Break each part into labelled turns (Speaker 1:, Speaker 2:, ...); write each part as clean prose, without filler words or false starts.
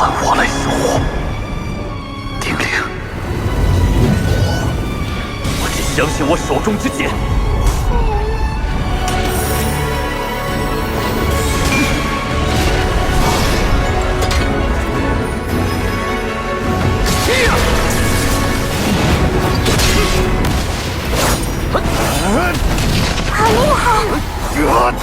Speaker 1: 我来守护。丁玲，我只相信我手中之剑。
Speaker 2: 好厉害！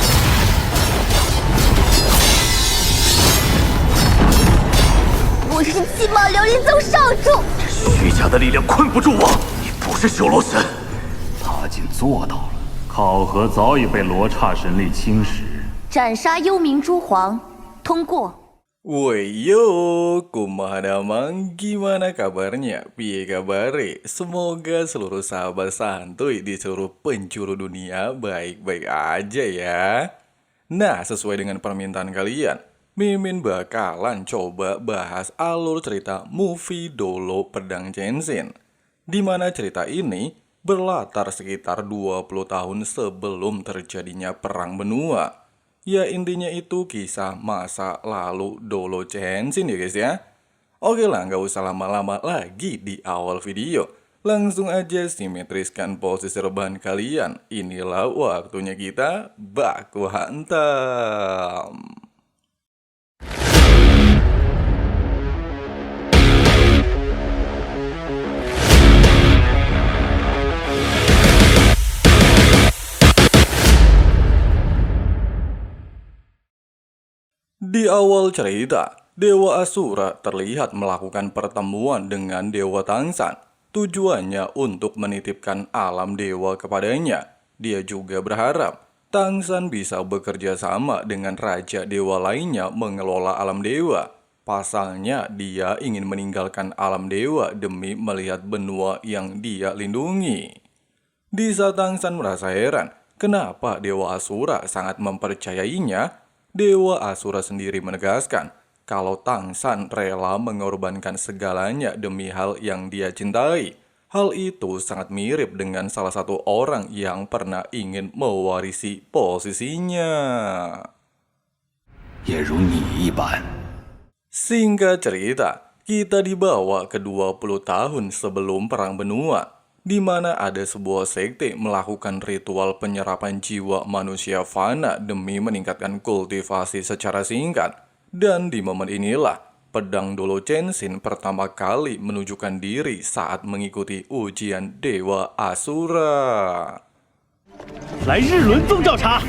Speaker 2: 我是气冒琉璃宗少主。
Speaker 1: 这虚假的力量困不住我。你不是修罗神，
Speaker 3: 他竟做到了。考核早已被罗刹神力侵蚀。
Speaker 2: 斩杀幽冥蛛皇，通过。
Speaker 4: Woi yo, kumaha gimana kabarnya? Piye kabare? Semoga seluruh sahabat santuy di seluruh penjuru dunia baik-baik aja ya. Nah, sesuai dengan permintaan kalian, Mimin bakalan coba bahas alur cerita movie Dolo Pedang Genshin. Dimana cerita ini berlatar sekitar 20 tahun sebelum terjadinya perang benua. Ya intinya itu kisah masa lalu Dolo Genshin ya guys ya. Oke lah, nggak usah lama-lama lagi di awal video. Langsung aja simetriskan posisi rebahan kalian. Inilah waktunya kita baku hantam. Di awal cerita, Dewa Asura terlihat melakukan pertemuan dengan Dewa Tangsan. Tujuannya untuk menitipkan alam dewa kepadanya. Dia juga berharap Tangsan bisa bekerja sama dengan Raja Dewa lainnya mengelola alam dewa. Pasalnya, dia ingin meninggalkan alam dewa demi melihat benua yang dia lindungi. Di saat Tangsan merasa heran, kenapa Dewa Asura sangat mempercayainya, Dewa Asura sendiri menegaskan kalau Tangsan rela mengorbankan segalanya demi hal yang dia cintai. Hal itu sangat mirip dengan salah satu orang yang pernah ingin mewarisi posisinya.
Speaker 3: 也如你一般。
Speaker 4: Singkat cerita, kita dibawa ke 20 tahun sebelum Perang Benua, di mana ada sebuah sekte melakukan ritual penyerapan jiwa manusia fana demi meningkatkan kultivasi secara singkat. Dan di momen inilah, pedang Dolo Genshin pertama kali menunjukkan diri saat mengikuti ujian Dewa Asura.
Speaker 3: 来日轮宗调查。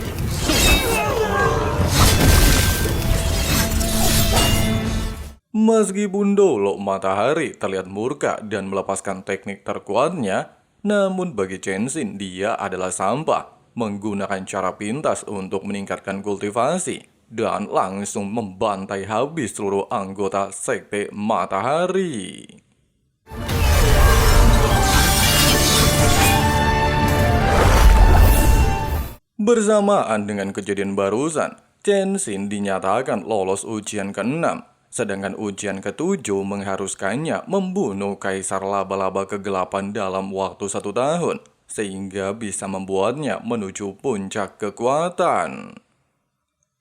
Speaker 4: Meskipun Dolo Matahari terlihat murka dan melepaskan teknik terkuatnya, namun bagi Genshin dia adalah sampah, menggunakan cara pintas untuk meningkatkan kultivasi, dan langsung membantai habis seluruh anggota Sekte Matahari. Bersamaan dengan kejadian barusan, Genshin dinyatakan lolos ujian ke-6. Sedangkan ujian ke-7 mengharuskannya membunuh Kaisar Laba-Laba Kegelapan dalam waktu 1 tahun, sehingga bisa membuatnya menuju puncak kekuatan.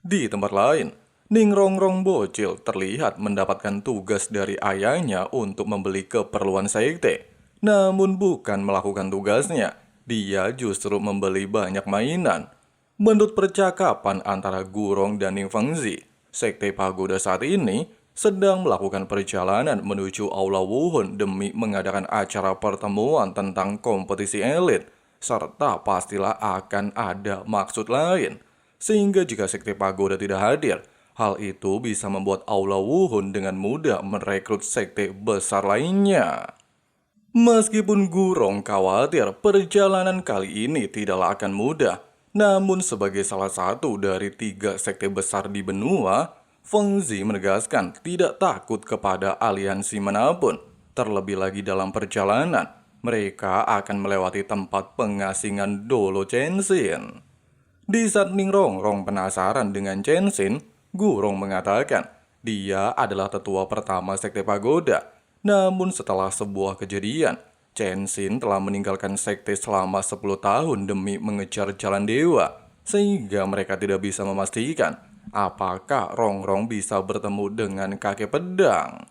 Speaker 4: Di tempat lain, Ningrongrong bocil terlihat mendapatkan tugas dari ayahnya untuk membeli keperluan sekte. Namun bukan melakukan tugasnya, dia justru membeli banyak mainan. Menurut percakapan antara Gurong dan Ningfengzi, Sekte Pagoda saat ini sedang melakukan perjalanan menuju Aula Wuhun demi mengadakan acara pertemuan tentang kompetisi elit, serta pastilah akan ada maksud lain. Sehingga jika Sekte Pagoda tidak hadir, hal itu bisa membuat Aula Wuhun dengan mudah merekrut sekte besar lainnya. Meskipun Gurong khawatir perjalanan kali ini tidaklah akan mudah, namun sebagai salah satu dari 3 sekte besar di benua, Fengzi menegaskan tidak takut kepada aliansi manapun. Terlebih lagi dalam perjalanan, mereka akan melewati tempat pengasingan Dolo Genshin. Di saat Ningrongrong penasaran dengan Genshin, Gurong mengatakan dia adalah tetua pertama Sekte Pagoda. Namun setelah sebuah kejadian, Genshin telah meninggalkan sekte selama 10 tahun demi mengejar jalan dewa, sehingga mereka tidak bisa memastikan apakah Rongrong bisa bertemu dengan kakek pedang.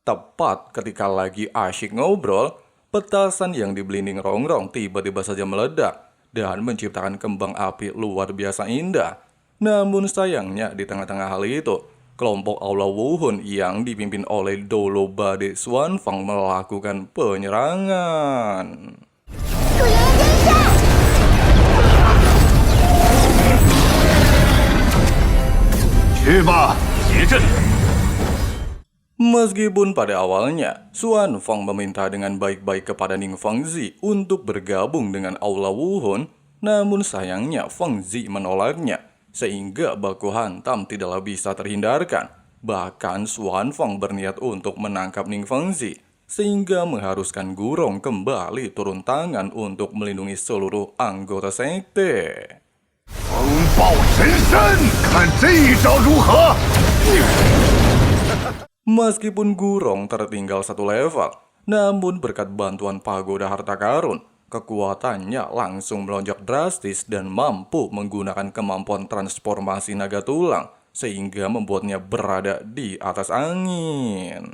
Speaker 4: Tepat ketika lagi asyik ngobrol, petasan yang dibelinding Rongrong tiba-tiba saja meledak dan menciptakan kembang api luar biasa indah. Namun sayangnya di tengah-tengah hal itu, kelompok Aula Wuhun yang dipimpin oleh Dolo Bade Xuanfang melakukan penyerangan.
Speaker 2: 楚元真身，
Speaker 1: 去吧，结阵！
Speaker 4: Meskipun pada awalnya, Xuanfang meminta dengan baik-baik kepada Ning Fengzi untuk bergabung dengan Aula Wuhun, namun sayangnya Fengzi menolaknya, sehingga baku hantam tidaklah bisa terhindarkan. Bahkan Xuanfang berniat untuk menangkap Ning Fengzi, sehingga mengharuskan Gurong kembali turun tangan untuk melindungi seluruh anggota sekte.
Speaker 1: 风暴神身，看这一招如何？
Speaker 4: Meskipun Gurong tertinggal satu level, namun berkat bantuan Pagoda Harta Karun, kekuatannya langsung melonjak drastis dan mampu menggunakan kemampuan transformasi naga tulang, sehingga membuatnya berada di atas angin.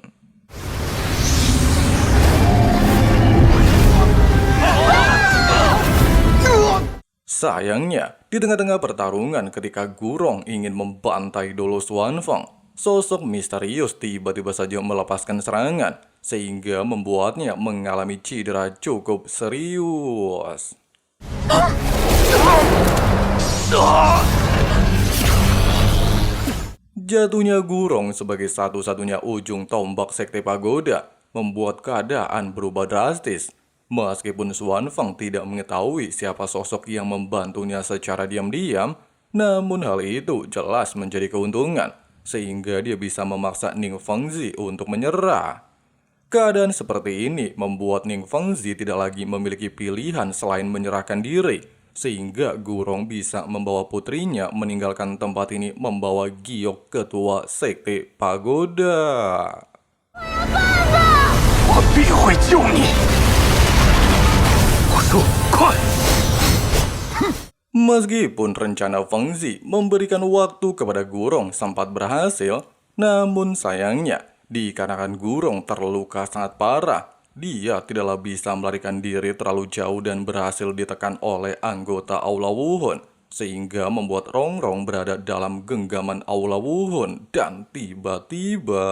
Speaker 4: Sayangnya, di tengah-tengah pertarungan ketika Gurong ingin membantai Dolo Xuanfang, sosok misterius tiba-tiba saja melepaskan serangan, sehingga membuatnya mengalami cedera cukup serius. Jatuhnya Gurong sebagai satu-satunya ujung tombak sekte Pagoda membuat keadaan berubah drastis. Meskipun Xuanfang tidak mengetahui siapa sosok yang membantunya secara diam-diam, namun hal itu jelas menjadi keuntungan, sehingga dia bisa memaksa Ning Fengzi untuk menyerah. Keadaan seperti ini membuat Ning Fengzi tidak lagi memiliki pilihan selain menyerahkan diri, sehingga Gurong bisa membawa putrinya meninggalkan tempat ini membawa giok ketua sekte Pagoda.
Speaker 1: 我必会救你！我说快！
Speaker 4: Meskipun rencana Fengzi memberikan waktu kepada Gurong sempat berhasil, namun sayangnya, dikarenakan Gurong terluka sangat parah, dia tidaklah bisa melarikan diri terlalu jauh dan berhasil ditekan oleh anggota Aula Wuhun, sehingga membuat Rongrong berada dalam genggaman Aula Wuhun, dan tiba-tiba...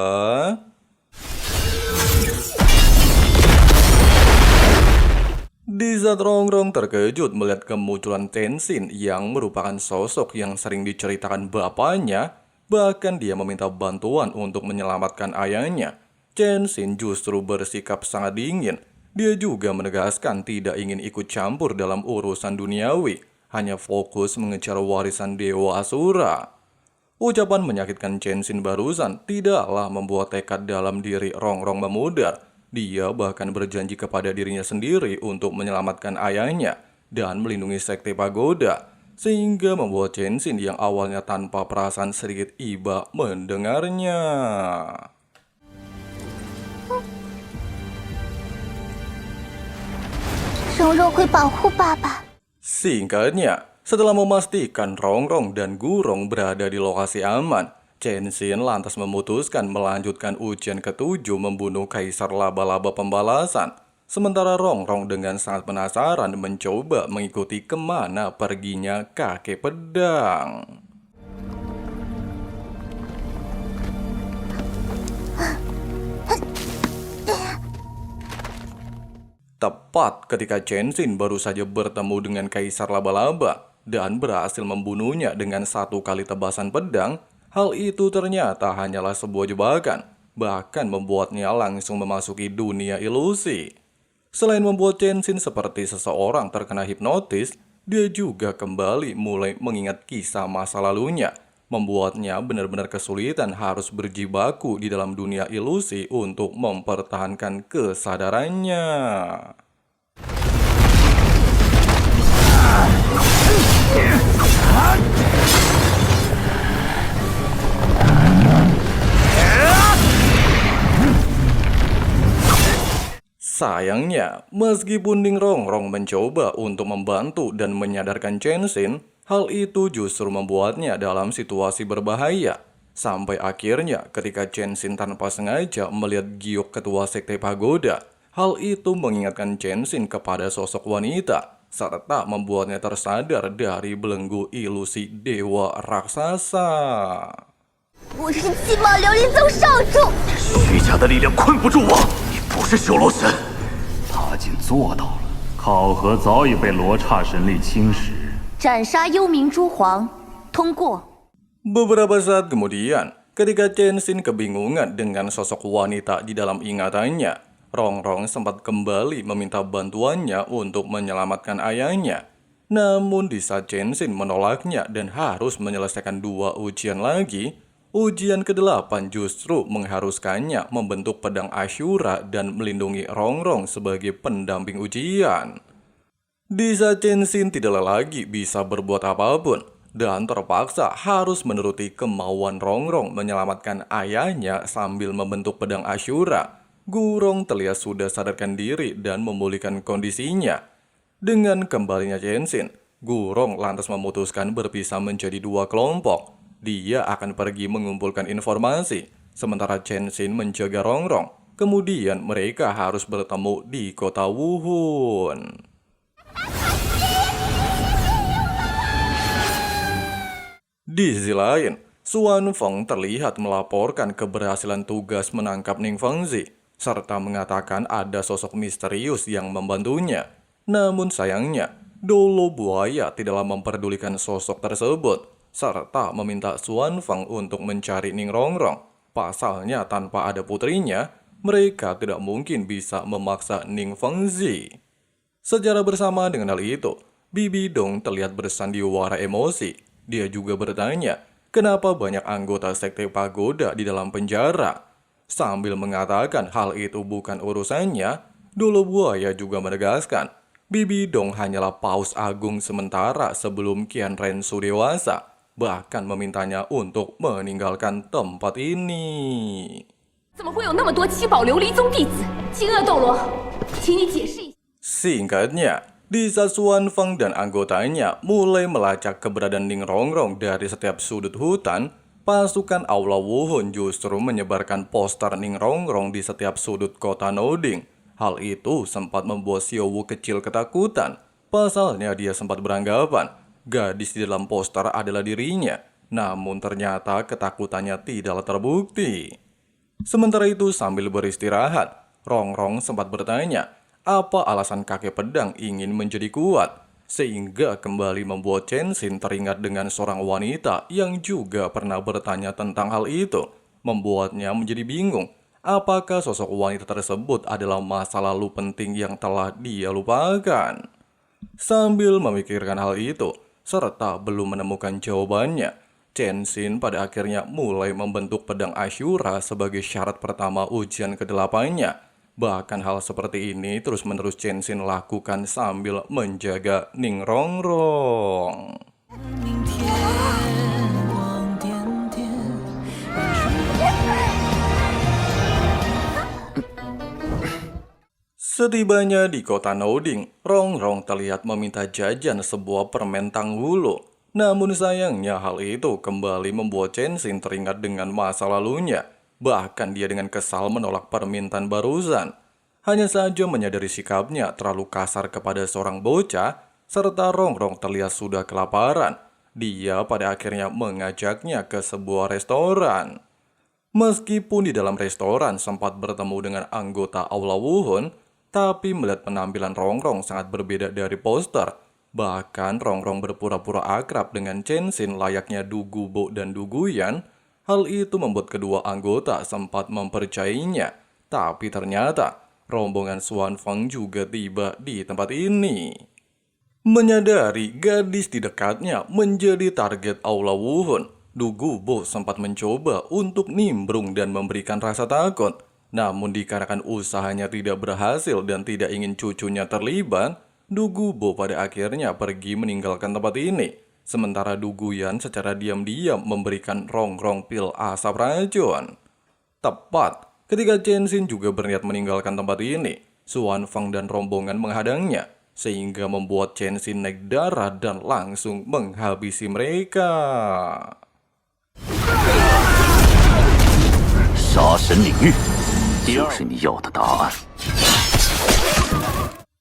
Speaker 4: Di saat Rongrong terkejut melihat kemunculan Tenzin yang merupakan sosok yang sering diceritakan bapaknya, bahkan dia meminta bantuan untuk menyelamatkan ayahnya. Tenzin justru bersikap sangat dingin. Dia juga menegaskan tidak ingin ikut campur dalam urusan duniawi, hanya fokus mengejar warisan Dewa Asura. Ucapan menyakitkan Tenzin barusan tidaklah membuat tekad dalam diri Rongrong memudar. Dia bahkan berjanji kepada dirinya sendiri untuk menyelamatkan ayahnya dan melindungi sekte Pagoda, sehingga membuat Tenzin yang awalnya tanpa perasaan sedikit iba mendengarnya.
Speaker 2: Rongrong会保护爸爸。
Speaker 4: Singkatnya, setelah memastikan Rongrong dan Gurong berada di lokasi aman, Tenzin lantas memutuskan melanjutkan ujian ketujuh membunuh Kaisar Laba-Laba Pembalasan. Sementara Rongrong dengan sangat penasaran mencoba mengikuti kemana perginya kakek pedang. Tepat ketika Tenzin baru saja bertemu dengan Kaisar Laba-Laba dan berhasil membunuhnya dengan satu kali tebasan pedang, hal itu ternyata hanyalah sebuah jebakan, bahkan membuatnya langsung memasuki dunia ilusi. Selain membuat Tenzin seperti seseorang terkena hipnotis, dia juga kembali mulai mengingat kisah masa lalunya, membuatnya benar-benar kesulitan harus berjibaku di dalam dunia ilusi untuk mempertahankan kesadarannya. Sayangnya, meskipun Ning Rongrong mencoba untuk membantu dan menyadarkan Tenzin, Hal itu justru membuatnya dalam situasi berbahaya. Sampai akhirnya ketika Chenshin tanpa sengaja melihat giok ketua sekte pagoda, hal itu mengingatkan Chenshin kepada sosok wanita, serta membuatnya tersadar dari belenggu ilusi dewa raksasa.
Speaker 2: 我是鸡毛琉璃宗少主。
Speaker 1: 虚假的力量困不住我，你不是修罗神。
Speaker 3: 他竟做到了。考核早已被罗刹神力侵蚀。
Speaker 2: 斩杀幽冥诸皇，通过。
Speaker 4: Beberapa saat kemudian, ketika Chenshin kebingungan dengan sosok wanita di dalam ingatannya, Rongrong sempat kembali meminta bantuannya untuk menyelamatkan ayahnya. Namun di saat Chenshin menolaknya dan harus menyelesaikan 2 ujian lagi, ujian ke-8 justru mengharuskannya membentuk pedang Ashura dan melindungi Rongrong sebagai pendamping ujian. Di saat Chenshin tidak lagi bisa berbuat apapun dan terpaksa harus menuruti kemauan Rongrong menyelamatkan ayahnya sambil membentuk pedang Ashura, Gurong terlihat sudah sadarkan diri dan memulihkan kondisinya. Dengan kembalinya Chenshin, Gurong lantas memutuskan berpisah menjadi 2 kelompok. Dia akan pergi mengumpulkan informasi, sementara Chenshin menjaga Rongrong. Kemudian mereka harus bertemu di kota Wuhun. Di sisi lain, Xuan Feng terlihat melaporkan keberhasilan tugas menangkap Ning Fengzi, serta mengatakan ada sosok misterius yang membantunya. Namun sayangnya, Dolo Buaya tidaklah memperdulikan sosok tersebut, serta meminta Xuan Feng untuk mencari Ning Rongrong. Pasalnya tanpa ada putrinya, mereka tidak mungkin bisa memaksa Ning Fengzi. Secara bersama dengan hal itu, Bibi Dong terlihat bersandiwara emosi. Dia juga bertanya, kenapa banyak anggota sekte pagoda di dalam penjara? Sambil mengatakan hal itu bukan urusannya, Dolo Buaya juga menegaskan, Bibi Dong hanyalah paus agung sementara sebelum Qian Rensu dewasa, bahkan memintanya untuk meninggalkan tempat ini.
Speaker 2: 怎么会有那么多七宝琉璃宗弟子？惊愕斗罗，请你解释一下。
Speaker 4: Singkatnya, di saat Xuan Feng dan anggotanya mulai melacak keberadaan Ning Rongrong dari setiap sudut hutan, pasukan Aula Wuhun justru menyebarkan poster Ning Rongrong di setiap sudut kota Noding. Hal itu sempat membuat Xiaowu kecil ketakutan. Pasalnya dia sempat beranggapan gadis di dalam poster adalah dirinya. Namun ternyata ketakutannya tidaklah terbukti. Sementara itu sambil beristirahat, Rongrong sempat bertanya, apa alasan kakek pedang ingin menjadi kuat, sehingga kembali membuat Chenshin teringat dengan seorang wanita yang juga pernah bertanya tentang hal itu, membuatnya menjadi bingung. Apakah sosok wanita tersebut adalah masa lalu penting yang telah dia lupakan? Sambil memikirkan hal itu, serta belum menemukan jawabannya, Chenshin pada akhirnya mulai membentuk pedang Ashura sebagai syarat pertama ujian ke-8-nya. Bahkan hal seperti ini terus-menerus Chenshin lakukan sambil menjaga Ning Rongrong. Setibanya di kota Noding, Rongrong terlihat meminta jajan sebuah permen Tanggulu. Namun sayangnya hal itu kembali membuat Chenshin teringat dengan masa lalunya. Bahkan dia dengan kesal menolak permintaan barusan. Hanya saja menyadari sikapnya terlalu kasar kepada seorang bocah, serta Rongrong terlihat sudah kelaparan. Dia pada akhirnya mengajaknya ke sebuah restoran. Meskipun di dalam restoran sempat bertemu dengan anggota Aula Wuhun, tapi melihat penampilan Rongrong sangat berbeda dari poster. Bahkan Rongrong berpura-pura akrab dengan Chenshin layaknya Dugubo dan Duguyan. Hal itu membuat kedua anggota sempat mempercayainya. Tapi ternyata rombongan Xuan Feng juga tiba di tempat ini. Menyadari gadis di dekatnya menjadi target Aula Wuhun, Dugubo sempat mencoba untuk nimbrung dan memberikan rasa takut. Namun dikarenakan usahanya tidak berhasil dan tidak ingin cucunya terlibat, Dugubo pada akhirnya pergi meninggalkan tempat ini. Sementara Duguyan secara diam-diam memberikan Rongrong pil asap racun. Tepat ketika Chenshin juga berniat meninggalkan tempat ini, Xuan Feng dan rombongan menghadangnya. sehingga membuat Chen Xin naik darah dan langsung menghabisi mereka.
Speaker 5: 杀神领域就是你要的答案。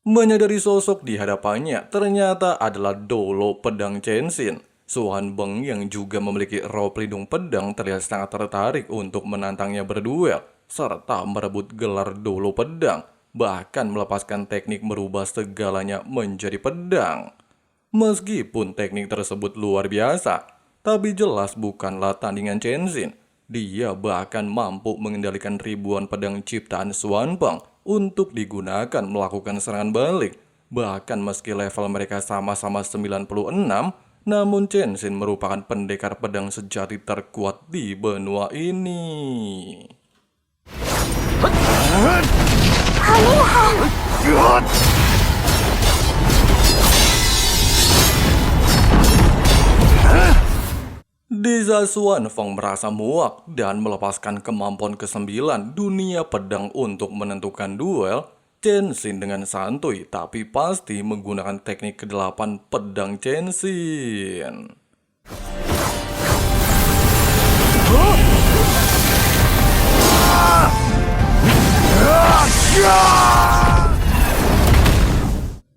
Speaker 4: Menyadari sosok di hadapannya ternyata adalah Dolo Pedang Chen Xin. Suan Beng yang juga memiliki roh pelindung pedang terlihat sangat tertarik untuk menantangnya berduel, serta merebut gelar Dolo Pedang, bahkan melepaskan teknik merubah segalanya menjadi pedang. Meskipun teknik tersebut luar biasa, tapi jelas bukanlah tandingan Chen Xin. Dia bahkan mampu mengendalikan ribuan pedang ciptaan Suan Beng untuk digunakan melakukan serangan balik. Bahkan meski level mereka sama-sama 96, namun Chen Xin merupakan pendekar pedang sejati terkuat di benua ini. Di saat Suan Feng merasa muak dan melepaskan kemampuan ke-9 dunia pedang untuk menentukan duel, Chen Xin dengan santuy tapi pasti menggunakan teknik ke-8 pedang Chen Xin.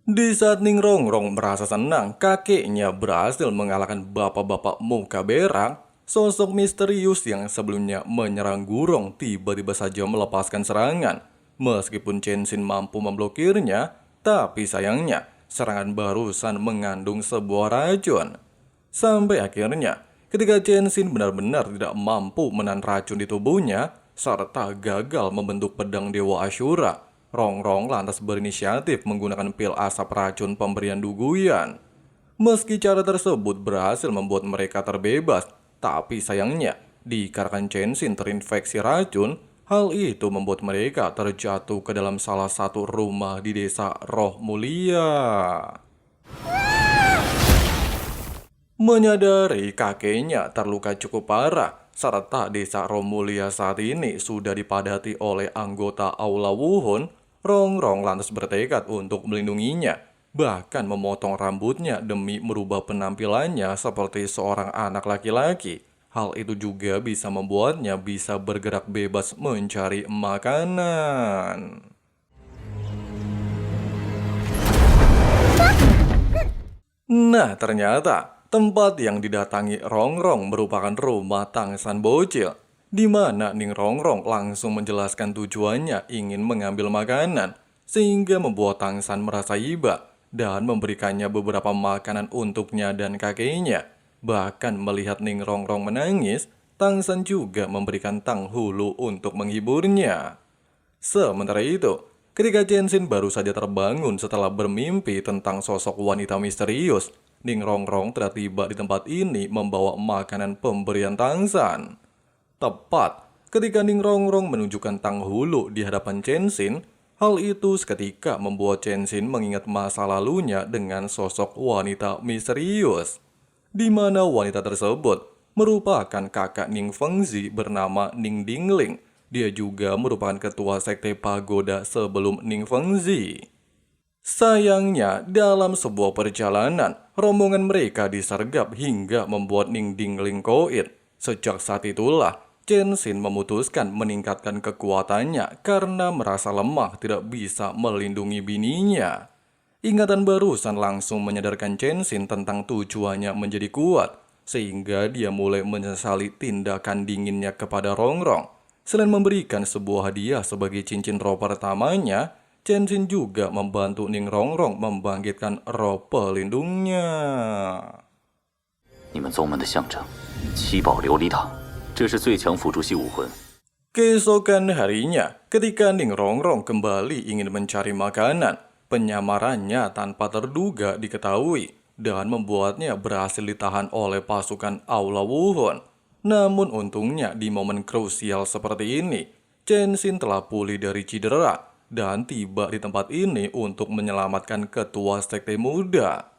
Speaker 4: Di saat Ning Rongrong merasa senang kakeknya berhasil mengalahkan bapak-bapak muka berak, sosok misterius yang sebelumnya menyerang Gurong tiba-tiba saja melepaskan serangan. Meskipun Chen Xin mampu memblokirnya, tapi sayangnya serangan barusan mengandung sebuah racun. Sampai akhirnya, ketika Chen Xin benar-benar tidak mampu menahan racun di tubuhnya, serta gagal membentuk pedang Dewa Ashura, Rongrong lantas berinisiatif menggunakan pil asap racun pemberian Duguyan. Meski cara tersebut berhasil membuat mereka terbebas, tapi sayangnya, dikarenakan Chen Xin terinfeksi racun, hal itu membuat mereka terjatuh ke dalam salah satu rumah di desa Roh Mulia. Menyadari kakeknya terluka cukup parah, serta desa Roh Mulia saat ini sudah dipadati oleh anggota Aula Wuhun, Rongrong lantas bertekad untuk melindunginya, bahkan memotong rambutnya demi merubah penampilannya seperti seorang anak laki-laki. Hal itu juga bisa membuatnya bisa bergerak bebas mencari makanan. Nah, ternyata tempat yang didatangi Rongrong merupakan rumah Tangsan Bocil, di mana Ning Rongrong langsung menjelaskan tujuannya ingin mengambil makanan, sehingga membuat Tangsan merasa iba dan memberikannya beberapa makanan untuknya dan kakeknya. Bahkan melihat Ning Rongrong menangis, Tangsan juga memberikan Tang Hulu untuk menghiburnya. Sementara itu, ketika Chen Xin baru saja terbangun setelah bermimpi tentang sosok wanita misterius, Ning Rongrong telah tiba di tempat ini membawa makanan pemberian Tangsan. Tepat ketika Ning Rongrong menunjukkan Tang Hulu di hadapan Chen Xin, hal itu seketika membuat Chen Xin mengingat masa lalunya dengan sosok wanita misterius, di mana wanita tersebut merupakan kakak Ning Fengzi bernama Ning Dingling. Dia juga merupakan ketua sekte pagoda sebelum Ning Fengzi. Sayangnya, dalam sebuah perjalanan, rombongan mereka disergap hingga membuat Ning Dingling koit. Sejak saat itulah, Chen Xin memutuskan meningkatkan kekuatannya karena merasa lemah tidak bisa melindungi bininya. Ingatan barusan langsung menyadarkan Chen Xin tentang tujuannya menjadi kuat, sehingga dia mulai menyesali tindakan dinginnya kepada Rongrong. Selain memberikan sebuah hadiah sebagai cincin roh pertamanya, Chen Xin juga membantu Ning Rongrong membangkitkan roh pelindungnya.
Speaker 5: 你们宗门的象征，七宝琉璃塔，这是最强辅助系武魂。
Speaker 4: Keesokan harinya, ketika Ning Rongrong kembali ingin mencari makanan, penyamarannya tanpa terduga diketahui dan membuatnya berhasil ditahan oleh pasukan Aula Wuhun. Namun untungnya di momen krusial seperti ini, Chen Xin telah pulih dari cedera dan tiba di tempat ini untuk menyelamatkan ketua sekte muda.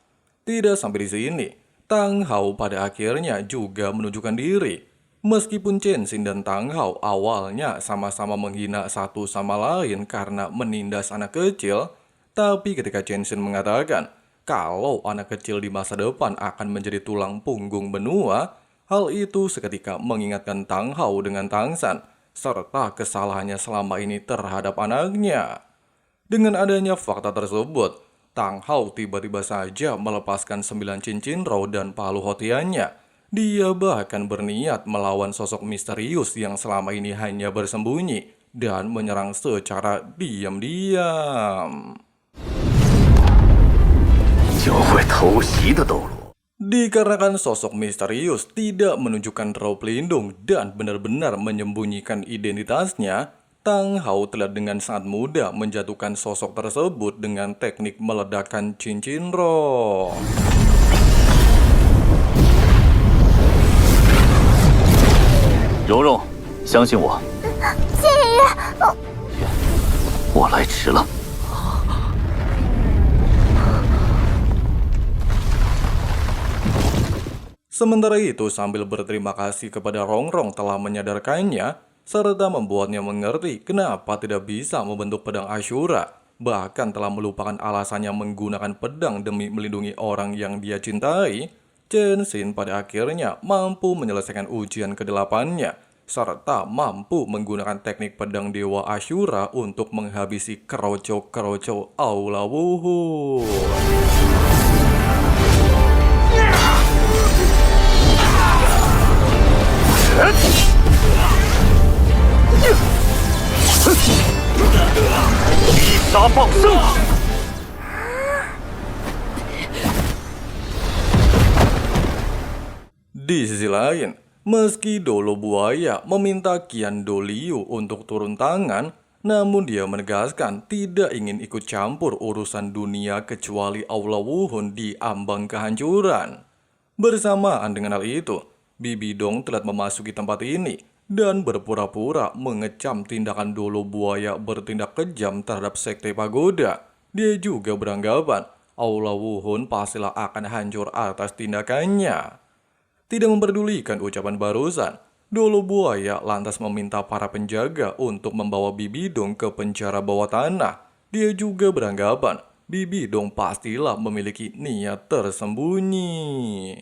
Speaker 4: Tidak sampai di sini, Tang Hao pada akhirnya juga menunjukkan diri. Meskipun Chen Xin dan Tang Hao awalnya sama-sama menghina satu sama lain karena menindas anak kecil, Tapi ketika Chen Xin mengatakan kalau anak kecil di masa depan akan menjadi tulang punggung benua, hal itu seketika mengingatkan Tang Hao dengan Tang San, serta kesalahannya selama ini terhadap anaknya. Dengan adanya fakta tersebut, Tang Hao tiba-tiba saja melepaskan 9 cincin roh dan palu hotiannya. Dia bahkan berniat melawan sosok misterius yang selama ini hanya bersembunyi dan menyerang secara diam-diam. Dikarenakan sosok misterius tidak menunjukkan roh pelindung dan benar-benar menyembunyikan identitasnya, Tang Hao telah dengan sangat mudah menjatuhkan sosok tersebut dengan teknik meledakkan cincin roh.
Speaker 5: 蓉蓉，相信我。
Speaker 6: 剑爷，
Speaker 5: 我来迟了。
Speaker 4: Sementara itu, sambil berterima kasih kepada Rongrong telah menyadarkannya, serta membuatnya mengerti kenapa tidak bisa membentuk pedang Ashura, bahkan telah melupakan alasannya menggunakan pedang demi melindungi orang yang dia cintai, Chen Xin pada akhirnya mampu menyelesaikan ujian ke-8-nya, serta mampu menggunakan teknik pedang Dewa Ashura untuk menghabisi keroco-keroco Aula Wuhun. Di sisi lain, meski Dolo Buaya meminta Qian Doliu untuk turun tangan, namun dia menegaskan tidak ingin ikut campur urusan dunia kecuali Aula Wuhun di ambang kehancuran. Bersamaan dengan hal itu, Bibi Dong telah memasuki tempat ini dan berpura-pura mengecam tindakan Dolo Buaya bertindak kejam terhadap Sekte Pagoda. Dia juga beranggapan Aula Wuhun pastilah akan hancur atas tindakannya. Tidak memperdulikan ucapan barusan, Dolo Buaya lantas meminta para penjaga untuk membawa Bibi Dong ke penjara bawah tanah. Dia juga beranggapan Bibi Dong pastilah memiliki niat tersembunyi.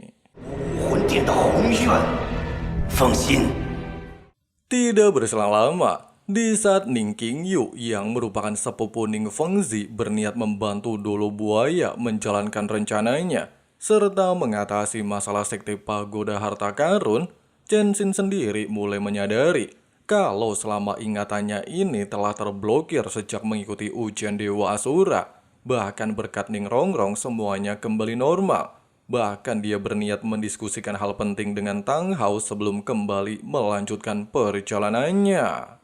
Speaker 4: Tidak berselang lama, di saat Ning Qingyu yang merupakan sepupu Ning Fengzi berniat membantu Dolo Buaya menjalankan rencananya, serta mengatasi masalah Sekte Pagoda Harta Karun, Chen Xin sendiri mulai menyadari kalau selama ingatannya ini telah terblokir sejak mengikuti ujian Dewa Asura. Bahkan berkat Ning Rongrong semuanya kembali normal. Bahkan dia berniat mendiskusikan hal penting dengan Tang Hao sebelum kembali melanjutkan perjalanannya.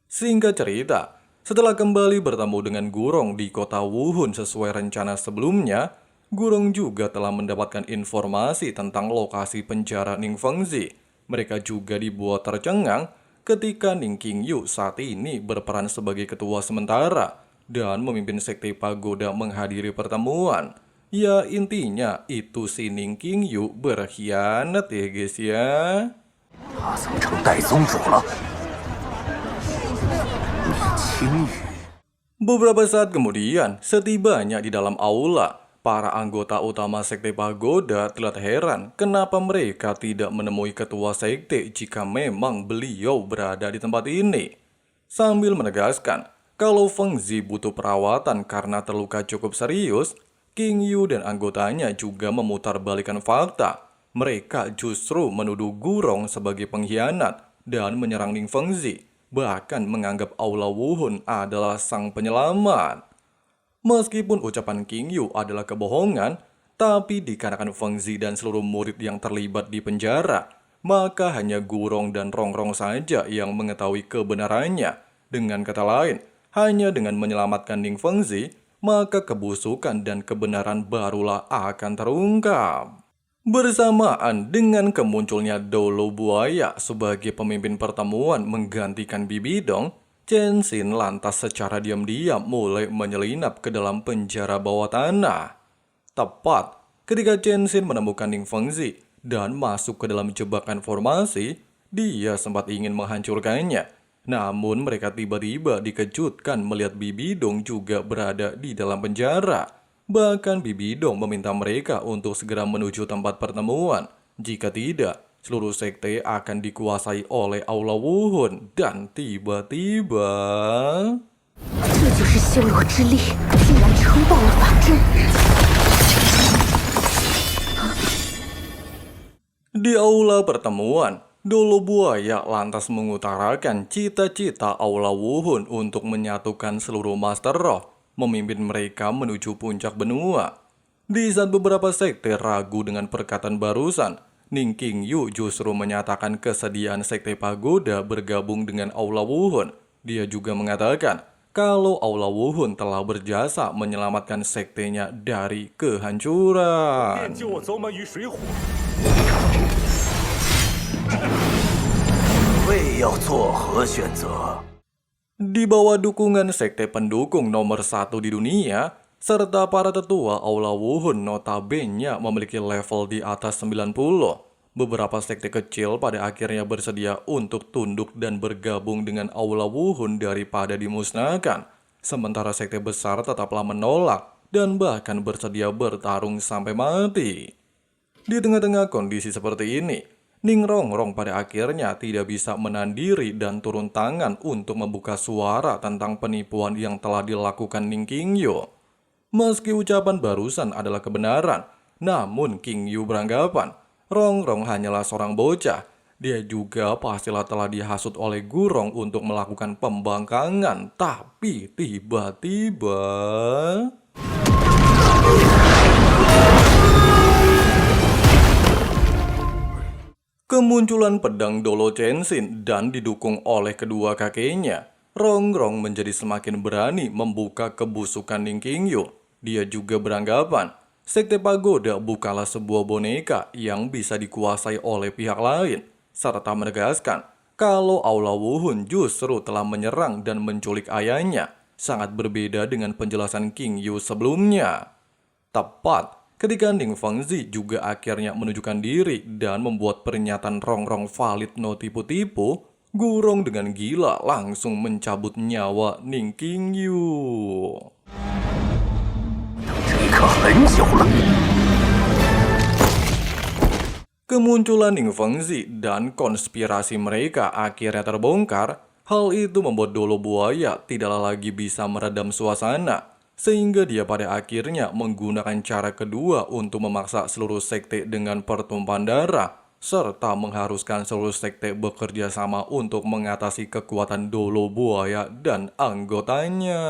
Speaker 4: Singkat cerita, setelah kembali bertemu dengan Gurong di kota Wuhun sesuai rencana sebelumnya, Gurong juga telah mendapatkan informasi tentang lokasi penjara Ning Fengzi. Mereka juga dibuat tercengang ketika Ning Qingyu saat ini berperan sebagai ketua sementara dan memimpin Sekte Pagoda menghadiri pertemuan. Ya intinya itu si Ning Qingyu berkhianat ya guys ya. Beberapa saat kemudian, setibanya di dalam aula, para anggota utama Sekte Pagoda telah heran kenapa mereka tidak menemui ketua sekte jika memang beliau berada di tempat ini. Sambil menegaskan kalau Fengzi butuh perawatan karena terluka cukup serius, Qingyu dan anggotanya juga memutarbalikkan fakta. Mereka justru menuduh Gurong sebagai pengkhianat dan menyerang Ning Fengzi, bahkan menganggap Aula Wuhun adalah sang penyelamat. Meskipun ucapan Qingyu adalah kebohongan, tapi dikarenakan Fengzi dan seluruh murid yang terlibat di penjara, maka hanya Gurong dan Rongrong saja yang mengetahui kebenarannya. Dengan kata lain, hanya dengan menyelamatkan Ning Fengzi, maka kebusukan dan kebenaran barulah akan terungkap. Bersamaan dengan kemunculnya Dolo Buaya sebagai pemimpin pertemuan menggantikan Bibi Dong, Chen Xin lantas secara diam-diam mulai menyelinap ke dalam penjara bawah tanah. Tepat ketika Chen Xin menemukan Ning Fengzi dan masuk ke dalam jebakan formasi, dia sempat ingin menghancurkannya. Namun mereka tiba-tiba dikejutkan melihat Bibidong juga berada di dalam penjara. Bahkan Bibidong meminta mereka untuk segera menuju tempat pertemuan. Jika tidak, seluruh sekte akan dikuasai oleh Aula Wuhun. Dan tiba-tiba...
Speaker 2: 这就是修罗之力，竟然撑爆了法阵。
Speaker 4: Di aula pertemuan, Dolo Buaya lantas mengutarakan cita-cita Aula Wuhun untuk menyatukan seluruh Master Roh, memimpin mereka menuju puncak benua. Di saat beberapa sekte ragu dengan perkataan barusan, Ning Qingyu justru menyatakan kesediaan sekte Pagoda bergabung dengan Aula Wuhun. Dia juga mengatakan kalau Aula Wuhun telah berjasa menyelamatkan sektenya dari kehancuran. Di bawah dukungan sekte pendukung nomor 1 di dunia, serta para tetua Aula Wuhun notabene memiliki level di atas 90, beberapa sekte kecil pada akhirnya bersedia untuk tunduk dan bergabung dengan Aula Wuhun daripada dimusnahkan. Sementara sekte besar tetaplah menolak dan bahkan bersedia bertarung sampai mati. Di tengah-tengah kondisi seperti ini, Ning Rongrong pada akhirnya tidak bisa menahan diri dan turun tangan untuk membuka suara tentang penipuan yang telah dilakukan Ning Qingyu. Meski ucapan barusan adalah kebenaran, namun Qingyu beranggapan Rongrong hanyalah seorang bocah. Dia juga pastilah telah dihasut oleh Gurong untuk melakukan pembangkangan. Tapi tiba-tiba... kemunculan pedang Dolo Chenshin dan didukung oleh kedua kakeknya, Rongrong menjadi semakin berani membuka kebusukan Ning Qingyu. Dia juga beranggapan sekte Pagoda bukanlah sebuah boneka yang bisa dikuasai oleh pihak lain, serta menegaskan kalau Aula Wuhun justru telah menyerang dan menculik ayahnya, sangat berbeda dengan penjelasan Qingyu sebelumnya. Tepat ketika Ning Fengzi juga akhirnya menunjukkan diri dan membuat pernyataan Rongrong valid no tipu-tipu, Gurong dengan gila langsung mencabut nyawa Ning Qingyu. Kemunculan Ning Fengzi dan konspirasi mereka akhirnya terbongkar. Hal itu membuat Dolo Buaya tidaklah lagi bisa meredam suasana, sehingga dia pada akhirnya menggunakan cara kedua untuk memaksa seluruh sekte dengan pertumpahan darah, serta mengharuskan seluruh sekte bekerja sama untuk mengatasi kekuatan Dolo Buaya dan anggotanya.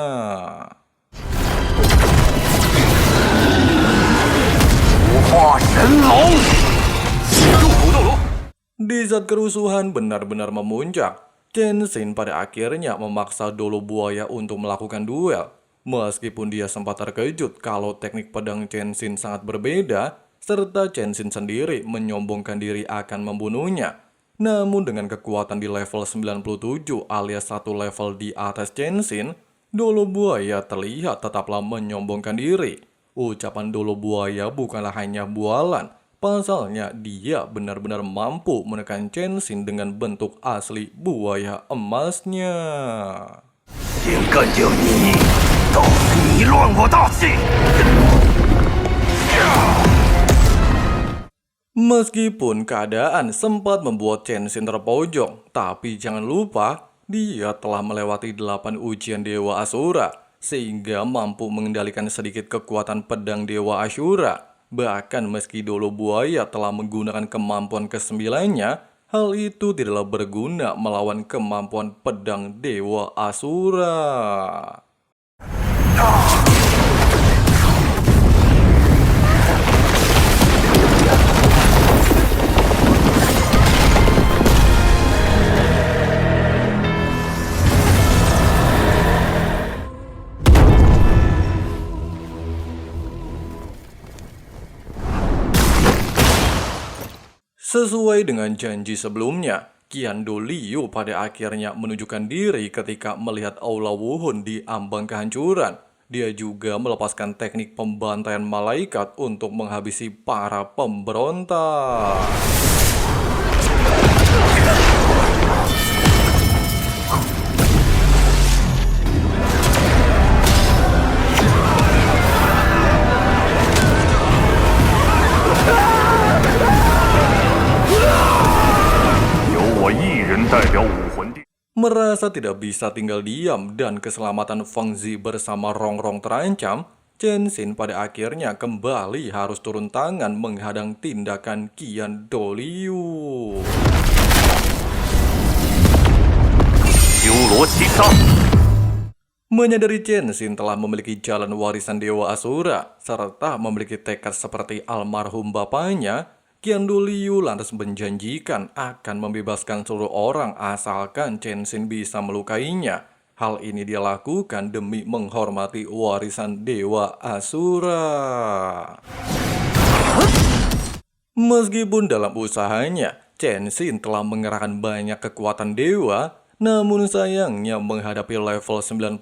Speaker 4: Di saat kerusuhan benar-benar memuncak, Chenshin pada akhirnya memaksa Dolo Buaya untuk melakukan duel. Meskipun dia sempat terkejut kalau teknik pedang Chenshin sangat berbeda, serta Chenshin sendiri menyombongkan diri akan membunuhnya. Namun dengan kekuatan di level 97 alias satu level di atas Chenshin, Dolo Buaya terlihat tetaplah menyombongkan diri. Ucapan Dolo Buaya bukanlah hanya bualan, pasalnya dia benar-benar mampu menekan Chenshin dengan bentuk asli buaya emasnya. Meskipun keadaan sempat membuat Chenshin terpojok, tapi jangan lupa dia telah melewati 8 ujian Dewa Asura, sehingga mampu mengendalikan sedikit kekuatan pedang Dewa Ashura. Bahkan meski Dolo Buaya telah menggunakan kemampuan ke-9-nya, hal itu tidaklah berguna melawan kemampuan pedang Dewa Asura. Sesuai dengan janji sebelumnya, Qiando Liu pada akhirnya menunjukkan diri ketika melihat Aula Wuhun di ambang kehancuran. Dia juga melepaskan teknik pembantaian malaikat untuk menghabisi para pemberontak.
Speaker 3: 魂殿。
Speaker 4: Merasa tidak bisa tinggal diam dan keselamatan Feng Zi bersama Rongrong terancam, Chen Xin pada akhirnya kembali harus turun tangan menghadang tindakan Qian Doliu.
Speaker 3: 修罗七杀。
Speaker 4: Menyadari Chen Xin telah memiliki jalan warisan Dewa Asura serta memiliki tekad seperti almarhum bapaknya, Qian Doliu lantas menjanjikan akan membebaskan seluruh orang asalkan Chen Xin bisa melukainya. Hal ini dia lakukan demi menghormati warisan Dewa Asura. Meskipun dalam usahanya, Chen Xin telah mengerahkan banyak kekuatan dewa, namun sayangnya menghadapi level 99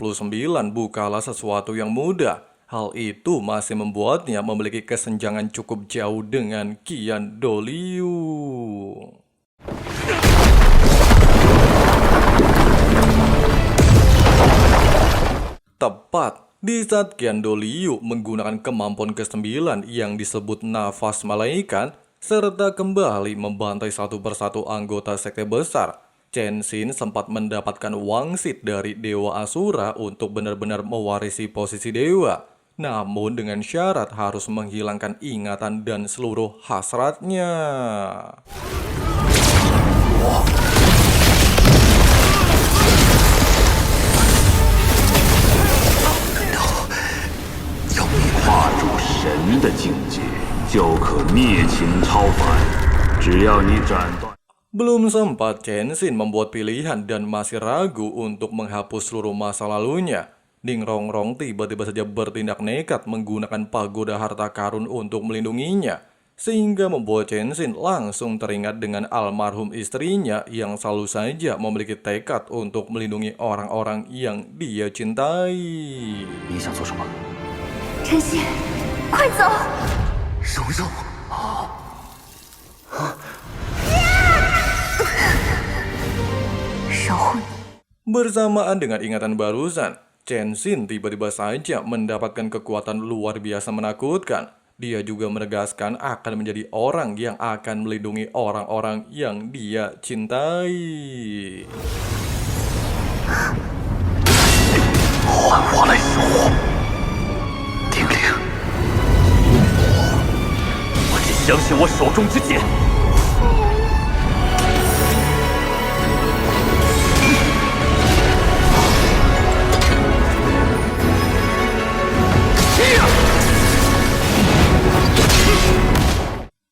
Speaker 4: bukanlah sesuatu yang mudah. Hal itu masih membuatnya memiliki kesenjangan cukup jauh dengan Qian Doliu. Tepat di saat Qian Doliu menggunakan kemampuan ke-9 yang disebut Nafas Malaikat, serta kembali membantai satu persatu anggota sekte besar, Chen Xin sempat mendapatkan wangsit dari Dewa Asura untuk benar-benar mewarisi posisi dewa. Namun dengan syarat harus menghilangkan ingatan dan seluruh hasratnya. Belum sempat Chen Xin membuat pilihan dan masih ragu untuk menghapus seluruh masa lalunya, Ding Rongrong tiba-tiba saja bertindak nekat menggunakan pagoda harta karun untuk melindunginya, sehingga membuat Chen Xin langsung teringat dengan almarhum istrinya yang selalu saja memiliki tekad untuk melindungi orang-orang yang dia cintai.
Speaker 5: 你想做什么？
Speaker 2: 陈曦，快走！
Speaker 5: 荣荣，
Speaker 2: 守护你。
Speaker 4: Bersamaan dengan ingatan barusan, Chen Xin tiba-tiba saja mendapatkan kekuatan luar biasa menakutkan. Dia juga menegaskan akan menjadi orang yang akan melindungi orang-orang yang dia cintai.
Speaker 5: 换我来守护，丁玲，我只相信我手中之剑。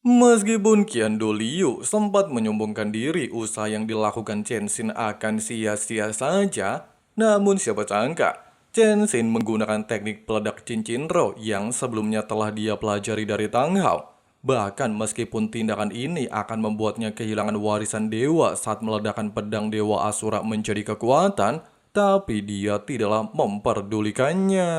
Speaker 4: Meskipun Qian Doliu sempat menyombongkan diri, usaha yang dilakukan Chen Xin akan sia-sia saja. Namun siapa sangka, Chen Xin menggunakan teknik peledak cincin roh yang sebelumnya telah dia pelajari dari Tang Hao. Bahkan meskipun tindakan ini akan membuatnya kehilangan warisan dewa saat meledakkan pedang Dewa Asura menjadi kekuatan, tapi dia tidaklah memperdulikannya.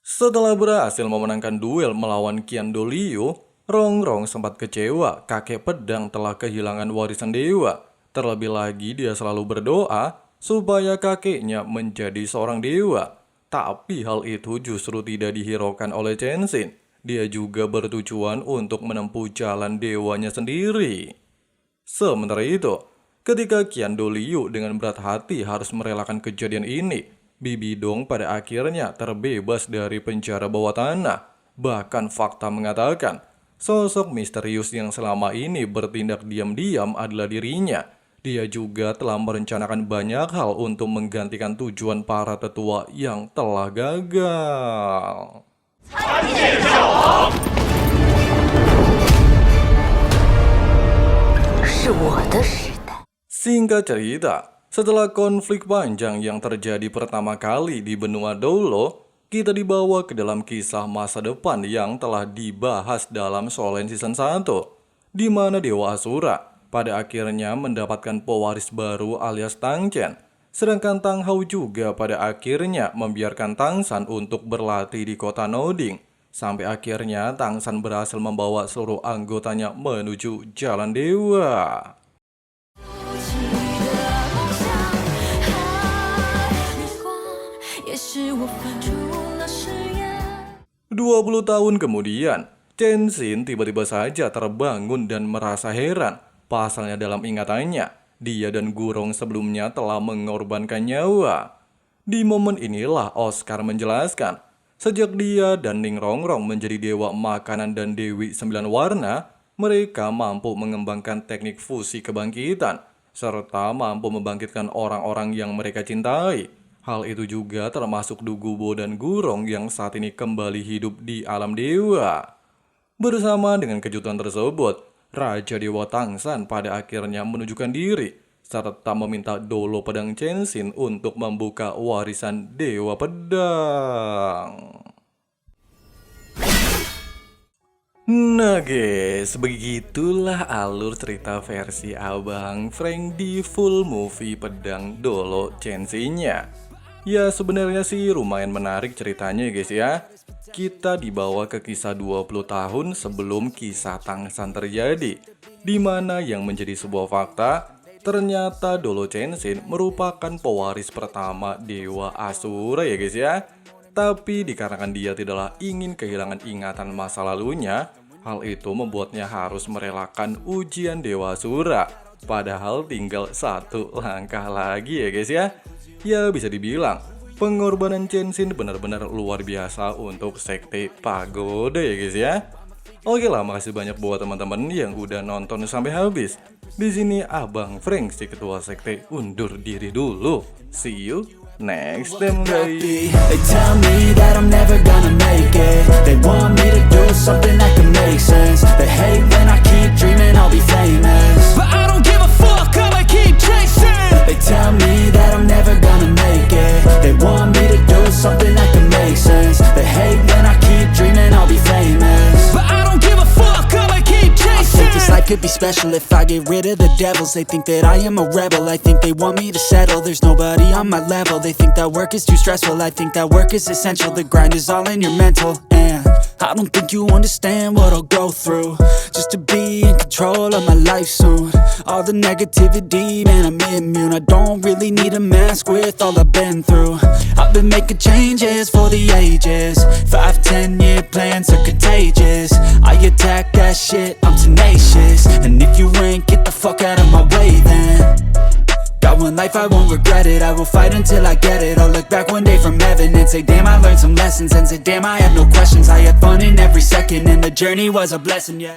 Speaker 4: Setelah berhasil memenangkan duel melawan Qian Doliu, Rongrong sempat kecewa kakek pedang telah kehilangan warisan dewa. Terlebih lagi dia selalu berdoa supaya kakeknya menjadi seorang dewa. Tapi hal itu justru tidak dihiraukan oleh Chen Xin. Dia juga bertujuan untuk menempuh jalan dewanya sendiri. Sementara itu, ketika Qian Doliu dengan berat hati harus merelakan kejadian ini, Bibi Dong pada akhirnya terbebas dari penjara bawah tanah. Bahkan fakta mengatakan, sosok misterius yang selama ini bertindak diam-diam adalah dirinya. Dia juga telah merencanakan banyak hal untuk menggantikan tujuan para tetua yang telah gagal. Singkat cerita, setelah konflik panjang yang terjadi pertama kali di benua Dolo, kita dibawa ke dalam kisah masa depan yang telah dibahas dalam Solen Season 1, di mana Dewa Asura pada akhirnya mendapatkan pewaris baru alias Tang Chen, sedangkan Tang Hao juga pada akhirnya membiarkan Tang San untuk berlatih di kota Noding, sampai akhirnya Tang San berhasil membawa seluruh anggotanya menuju jalan dewa. 20 tahun kemudian, Chen Xin tiba-tiba saja terbangun dan merasa heran. Pasalnya dalam ingatannya, dia dan Gurong sebelumnya telah mengorbankan nyawa. Di momen inilah Oscar menjelaskan, sejak dia dan Ning Rongrong menjadi dewa makanan dan Dewi 9 warna, mereka mampu mengembangkan teknik fusi kebangkitan, serta mampu membangkitkan orang-orang yang mereka cintai. Hal itu juga termasuk Dugubo dan Gurong yang saat ini kembali hidup di alam dewa. Bersama dengan kejutan tersebut, Raja Dewa Tangsan pada akhirnya menunjukkan diri, serta meminta Dolo Pedang Chen Xin untuk membuka warisan Dewa Pedang. Nah guys, begitulah alur cerita versi Abang Frank di full movie Pedang Dolo Chen Xin-nya. Ya sebenarnya sih lumayan menarik ceritanya guys ya. Kita dibawa ke kisah 20 tahun sebelum kisah Tangsan terjadi, di mana yang menjadi sebuah fakta, ternyata Dolo Chen Xin merupakan pewaris pertama Dewa Asura ya guys ya. Tapi dikarenakan dia tidaklah ingin kehilangan ingatan masa lalunya, hal itu membuatnya harus merelakan ujian Dewa Asura. Padahal tinggal satu langkah lagi ya guys ya. Ya bisa dibilang, pengorbanan Chen Xin benar-benar luar biasa untuk sekte pagoda ya guys ya. Oke lah, makasih banyak buat teman-teman yang udah nonton sampai habis. Di sini Abang Frank si ketua sekte undur diri dulu. See you next time guys.
Speaker 6: They tell me that I'm never gonna make it. They want me to do something that can make sense. They hate when I keep dreaming I'll be famous, but I don't give a fuck, I'ma keep chasing. They tell me that I'm never gonna make it. They want me to do something that can make sense. They hate when I keep dreaming I'll be famous, but I don't give a fuck, I'ma keep chasing. I think this life could be special if I get rid of the devils. They think that I am a rebel, I think they want me to settle. There's nobody on my level. They think that work is too stressful, I think that work is essential. The grind is all in your mental, and I don't think you understand what I'll go through just to be in control of my life soon. All the negativity, man, I'm immune. I don't really need a mask with all I've been through. I've been making changes for the ages. 5-10 year plans are contagious. I attack that shit, I'm tenacious. And if you ain't, get the fuck out of my way then. Got one life, I won't regret it. I will fight until I get it. I'll look back one day from heaven and say, damn, I learned some lessons. And say, damn, I have no questions. I had fun in every second, and the journey was a blessing, yeah.